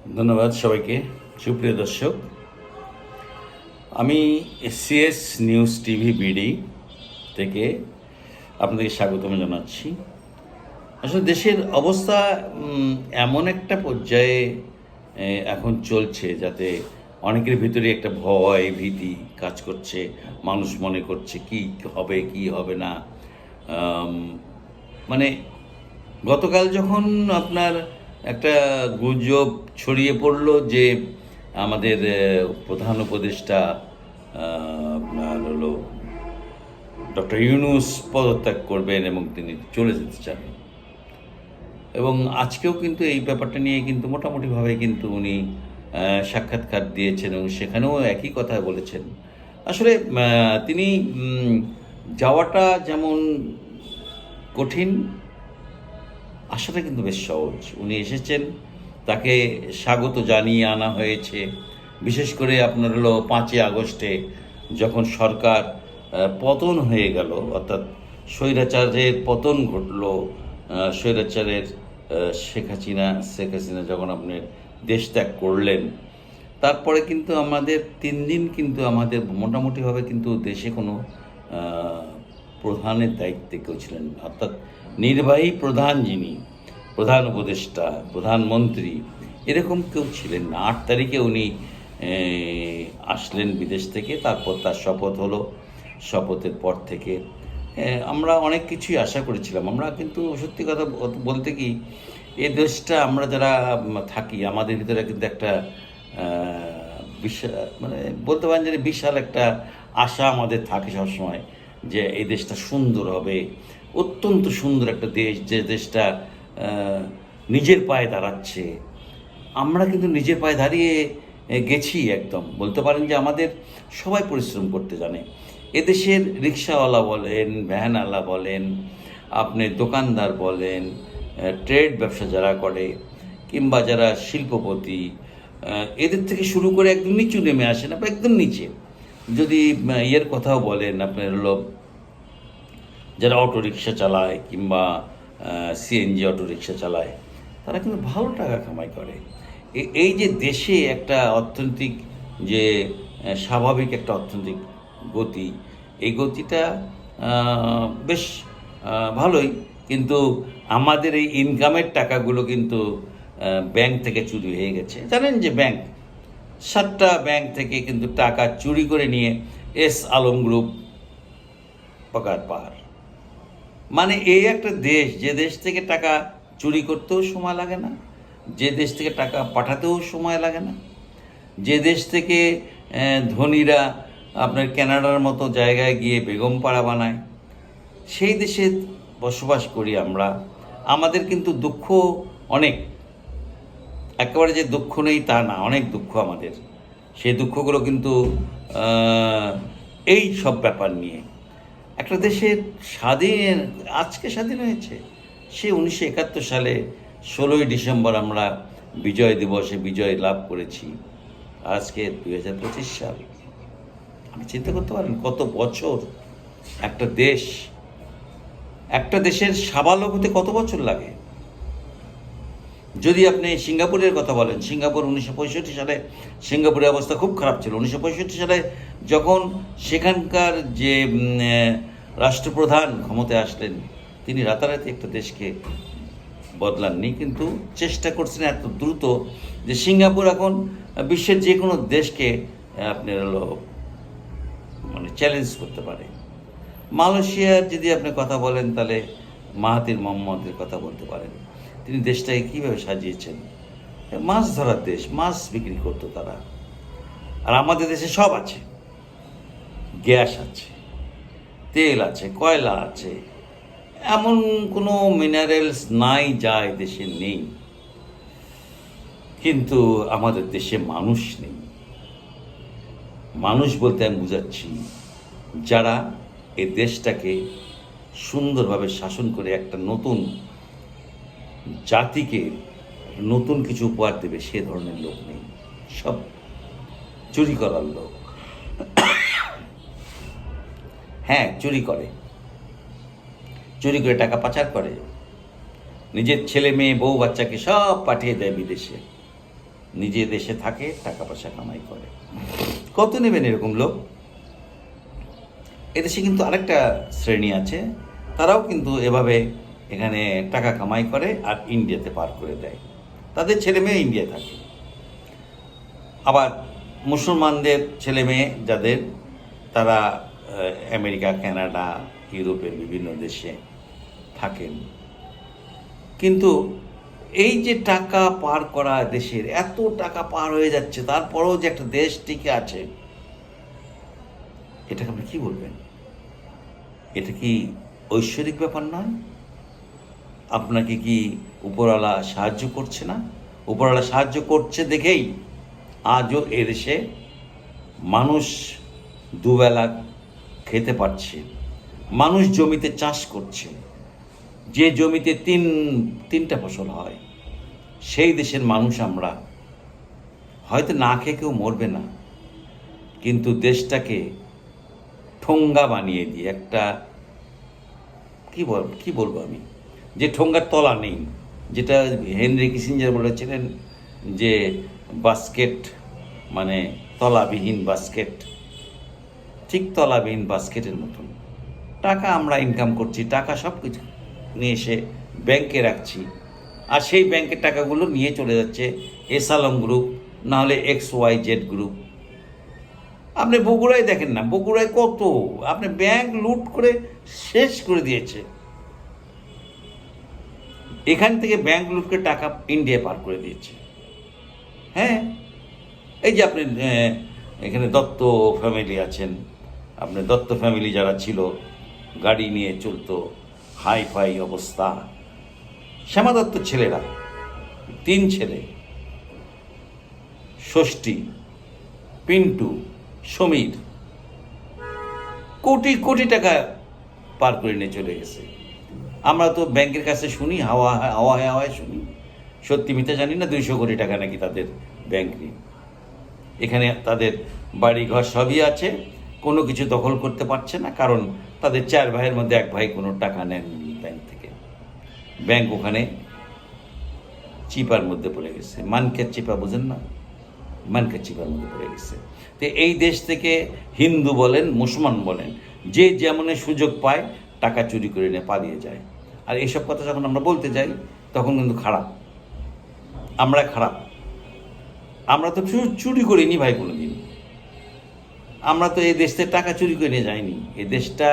ধন্যবাদ সবাইকে। সুপ্রিয় দর্শক, আমি সিএস নিউজ টিভি বিডি থেকে আপনাদেরকে স্বাগতম জানাচ্ছি। আসলে দেশের অবস্থা এমন একটা পর্যায়ে এখন চলছে, যাতে অনেকের ভিতরে একটা ভয় ভীতি কাজ করছে। মানুষ মনে করছে কি হবে কি হবে না। আম, মানে গতকাল যখন আপনার একটা গুজব ছড়িয়ে পড়ল যে আমাদের প্রধান উপদেষ্টা আপনার হলো ডক্টর ইউনূস পদত্যাগ করবেন এবং তিনি চলে যেতে চান, এবং আজকেও কিন্তু এই ব্যাপারটা নিয়ে কিন্তু মোটামুটিভাবে কিন্তু উনি সাক্ষাৎকার দিয়েছেন এবং সেখানেও একই কথা বলেছেন। আসলে তিনি যাওয়াটা যেমন কঠিন, আসাটা কিন্তু বেশ সহজ। উনি এসেছেন, তাকে স্বাগত জানিয়ে আনা হয়েছে। বিশেষ করে আপনার হলো 5ই আগস্টে যখন সরকার পতন হয়ে গেল, অর্থাৎ স্বৈরাচারের পতন ঘটল, স্বৈরাচারের শেখ হাসিনা যখন আপনার দেশ ত্যাগ করলেন, তারপরে কিন্তু আমাদের 3 দিন কিন্তু আমাদের মোটামুটিভাবে কিন্তু দেশে কোনো প্রধানের দায়িত্বে কেউ ছিলেন না। অর্থাৎ নির্বাহী প্রধান, যিনি প্রধান উপদেষ্টা, প্রধানমন্ত্রী, এরকম কেউ ছিলেন না। 8 তারিখে উনি আসলেন বিদেশ থেকে, তারপর তার শপথ হলো। শপথের পর থেকে আমরা অনেক কিছুই আশা করেছিলাম। আমরা কিন্তু সত্যি কথা বলতে কি, এই দেশটা আমরা যারা থাকি, আমাদের ভিতরে কিন্তু একটা বিশাল, মানে বলতে পারেন যে বিশাল একটা আশা আমাদের থাকে সবসময়, যে এই দেশটা সুন্দর হবে, অত্যন্ত সুন্দর একটা দেশ, যে দেশটা নিজের পায়ে দাঁড়াচ্ছে। আমরা কিন্তু নিজের পায়ে দাঁড়িয়ে গেছি একদম। বলতে পারেন যে আমাদের সবাই পরিশ্রম করতে জানে। এদেশের রিক্সাওয়ালা বলেন, ভ্যানওয়ালা বলেন, আপনি দোকানদার বলেন, ট্রেড ব্যবসা যারা করে, কিংবা যারা শিল্পপতি, এদের থেকে শুরু করে একদম নিচু নেমে আসেন, আপনার একদম নিচে যদি ইয়ের কথাও বলেন, আপনার হলো যারা অটোরিকশা চালায় কিংবা সিএনজি অটোরিকশা চালায়, তারা কিন্তু ভালো টাকা কামাই করে। এই যে দেশে একটা অর্থনৈতিক যে স্বাভাবিক একটা অর্থনৈতিক গতি, এই গতিটা বেশ ভালোই, কিন্তু আমাদের এই ইনকামের টাকাগুলো কিন্তু ব্যাংক থেকে চুরি হয়ে গেছে। জানেন যে ব্যাংক, 7টা ব্যাংক থেকে কিন্তু টাকা চুরি করে নিয়ে এস আলম গ্রুপ পাকার পাহাড়। মানে এই একটা দেশ, যে দেশ থেকে টাকা চুরি করতেও সময় লাগে না, যে দেশ থেকে টাকা পাঠাতেও সময় লাগে না, যে দেশ থেকে ধনীরা আপনার কানাডার মতো জায়গায় গিয়ে বেগম পাড়া বানায়, সেই দেশে বসবাস করি আমরা। আমাদের কিন্তু দুঃখ অনেক, একেবারে যে দুঃখ নেই তা না, অনেক দুঃখ আমাদের। সেই দুঃখগুলো কিন্তু এই সব ব্যাপার নিয়ে। একটা দেশের স্বাধীন, আজকে স্বাধীন হয়েছে, সে 1971 সালে 16ই ডিসেম্বর আমরা বিজয় দিবসে বিজয় লাভ করেছি। আজকে 2025 সাল। আপনি চিন্তা করতে পারেন কত বছর একটা দেশের সাবালক হতে কত বছর লাগে। যদি আপনি সিঙ্গাপুরের কথা বলেন, সিঙ্গাপুর 1965 সালে সিঙ্গাপুরের অবস্থা খুব খারাপ ছিল। 1965 সালে যখন সেখানকার যে রাষ্ট্রপ্রধান ক্ষমতায় আসলেন, তিনি রাতারাতি একটা দেশকে বদলাননি, কিন্তু চেষ্টা করছেন এত দ্রুত যে সিঙ্গাপুর এখন বিশ্বের যে কোনো দেশকে আপনার হলো মানে চ্যালেঞ্জ করতে পারে। মালয়েশিয়ার যদি আপনি কথা বলেন, তাহলে মাহাথির মোহাম্মদের কথা বলতে পারেন। তিনি দেশটাকে কীভাবে সাজিয়েছেন, মাছ ধরার দেশ, মাছ বিক্রি করতো তারা। আর আমাদের দেশে সব আছে, গ্যাস আছে, তেল আছে, কয়লা আছে, এমন কোনো মিনারেলস নাই যা দেশে নেই। কিন্তু আমাদের দেশে মানুষ নেই। মানুষ বলতে আমি বুঝাচ্ছি যারা এই দেশটাকে সুন্দরভাবে শাসন করে একটা নতুন জাতিকে নতুন কিছু উপহার দেবে, সে ধরনের লোক নেই। সব চুরি করার লোক। হ্যাঁ, চুরি করে টাকা পাচার করে, নিজের ছেলে মেয়ে বউ বাচ্চাকে সব পাঠিয়ে দেয় বিদেশে। নিজে দেশে থাকে, টাকা পয়সা কামাই করে। কত নেবেন এরকম লোক? এদেশে কিন্তু আরেকটা শ্রেণী আছে, তারাও কিন্তু এভাবে এখানে টাকা কামাই করে আর ইন্ডিয়াতে পার করে দেয়, তাদের ছেলে মেয়ে ইন্ডিয়া থাকে। আবার মুসলমানদের ছেলে মেয়ে যাদের, তারা আমেরিকা, কানাডা, ইউরোপের বিভিন্ন দেশে থাকেন। কিন্তু এই যে টাকা পার করা, দেশের এত টাকা পার হয়ে যাচ্ছে, তারপরেও যে একটা দেশ টিকে আছে, এটাকে আপনি কি বলবেন? এটা কি ঐশ্বরিক ব্যাপার নয়? আপনাকে কি উপরওয়ালা সাহায্য করছে না? উপরওয়ালা সাহায্য করছে দেখেই আজও এদেশে মানুষ দুবেলা খেতে পারছে, মানুষ জমিতে চাষ করছে। যে জমিতে তিনটা ফসল হয়, সেই দেশের মানুষ আমরা। হয়তো না খেয়ে কেউ মরবে না, কিন্তু দেশটাকে ঠোঙ্গা বানিয়ে দিয়ে একটা কি বলবো আমি, যে ঠোঙ্গার তলা নেই, যেটা হেনরি কিসিঞ্জার বলেছিলেন যে বাস্কেট মানে তলাবিহীন বাস্কেট, ঠিক তলাবিহীন বাস্কেটের মতন। টাকা আমরা ইনকাম করছি, টাকা সব কিছু নিয়ে এসে ব্যাংকে রাখছি, আর সেই ব্যাংকের টাকাগুলো নিয়ে চলে যাচ্ছে এসালম গ্রুপ, নাহলে XYZ গ্রুপ। আপনি বগুড়ায় দেখেন না, বগুড়ায় কত আপনি ব্যাংক লুট করে শেষ করে দিয়েছে। এখান থেকে ব্যাংক লুট করে টাকা ইন্ডিয়া পার করে দিয়েছে। হ্যাঁ, এই যে আপনি এখানে দত্ত ফ্যামিলি আছেন, আপনি দত্ত ফ্যামিলি যারা ছিল, গাড়ি নিয়ে চলতো, হাই ফাই অবস্থা। শ্যামা দত্ত ছেলেরা, 3 ছেলে, ষষ্ঠী, পিন্টু, সমীর, কোটি কোটি টাকা পার করে নিয়ে চলে গেছে। আমরা তো ব্যাংকের কাছে শুনি, হাওয়ায় শুনি, সত্যি মিথ্যা জানি না, 200 কোটি টাকা নাকি তাদের ব্যাংক ঋণ। এখানে তাদের বাড়ি ঘর সবই আছে, কোনো কিছু দখল করতে পারছে না, কারণ তাদের 4 ভাইয়ের মধ্যে 1 ভাই কোনো টাকা নেননি ব্যাংক থেকে। ব্যাংক ওখানে চিপার মধ্যে পড়ে গেছে, মানকের চিপা বোঝেন না, মানকের চিপার মধ্যে পড়ে গেছে। তো এই দেশ থেকে হিন্দু বলেন, মুসলমান বলেন, যে যেমনের সুযোগ পায় টাকা চুরি করে নিয়ে পালিয়ে যায়। আর এইসব কথা যখন আমরা বলতে যাই, তখন কিন্তু খারাপ, আমরা খারাপ। আমরা তো চুরি করিনি ভাই কোনোদিন, আমরা তো এই দেশ থেকে টাকা চুরি করে নিয়ে যাইনি। এই দেশটা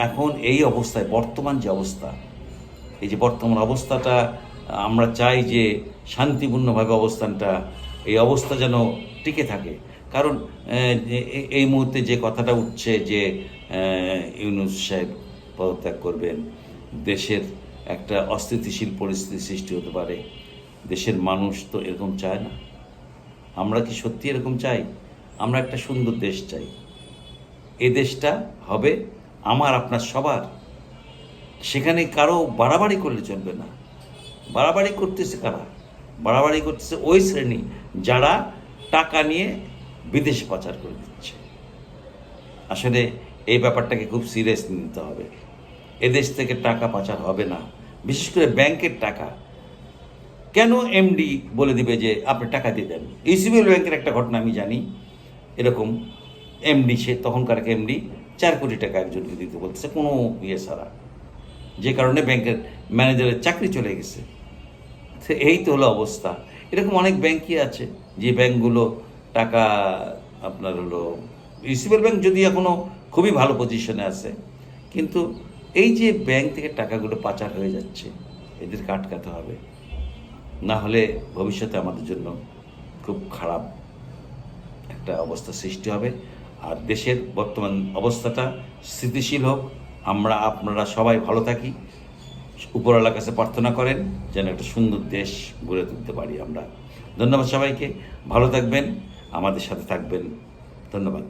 এখন এই অবস্থায়, বর্তমান যে অবস্থা, এই যে বর্তমান অবস্থাটা, আমরা চাই যে শান্তিপূর্ণভাবে অবস্থানটা, এই অবস্থা যেন টিকে থাকে। কারণ এই মুহূর্তে যে কথাটা উঠছে যে ইউনূস সাহেব পদত্যাগ করবেন, দেশের একটা অস্থিতিশীল পরিস্থিতি সৃষ্টি হতে পারে। দেশের মানুষ তো এরকম চায় না। আমরা কি সত্যি এরকম চাই? আমরা একটা সুন্দর দেশ চাই। এ দেশটা হবে আমার আপনার সবার। সেখানে কারো বাড়াবাড়ি করলে চলবে না। বাড়াবাড়ি করতেছে কারা? বাড়াবাড়ি করতেছে ওই শ্রেণী যারা টাকা নিয়ে বিদেশে পাচার করে দিচ্ছে। আসলে এই ব্যাপারটাকে খুব সিরিয়াসলি নিতে হবে। এদেশ থেকে টাকা পাচার হবে না, বিশেষ করে ব্যাংকের টাকা। কেন এমডি বলে দিবে যে আপনি টাকা দিয়ে দেন? ইউসিবিএল ব্যাংকের একটা ঘটনা আমি জানি, এরকম এমডি, সে তখনকার এমডি 4 কোটি টাকা একজনকে দিতে বলছে কোনো ইয়ে ছাড়া, যে কারণে ব্যাংকের ম্যানেজারের চাকরি চলে গেছে। তো এই তো হলো অবস্থা। এরকম অনেক ব্যাংকই আছে যে ব্যাংকগুলো টাকা আপনার হলো, ইউসিবিএল ব্যাংক যদি এখনও খুবই ভালো পজিশনে আছে, কিন্তু এই যে ব্যাংক থেকে টাকাগুলো পাচার হয়ে যাচ্ছে, এদেরকে আটকাতে হবে, না হলে ভবিষ্যতে আমাদের জন্য খুব খারাপ একটা অবস্থা সৃষ্টি হবে। আর দেশের বর্তমান অবস্থাটা স্থিতিশীল হোক, আমরা আপনারা সবাই ভালো থাকি, উপরওয়ালার কাছে প্রার্থনা করেন যেন একটা সুন্দর দেশ গড়ে তুলতে পারি আমরা। ধন্যবাদ সবাইকে, ভালো থাকবেন, আমাদের সাথে থাকবেন। ধন্যবাদ।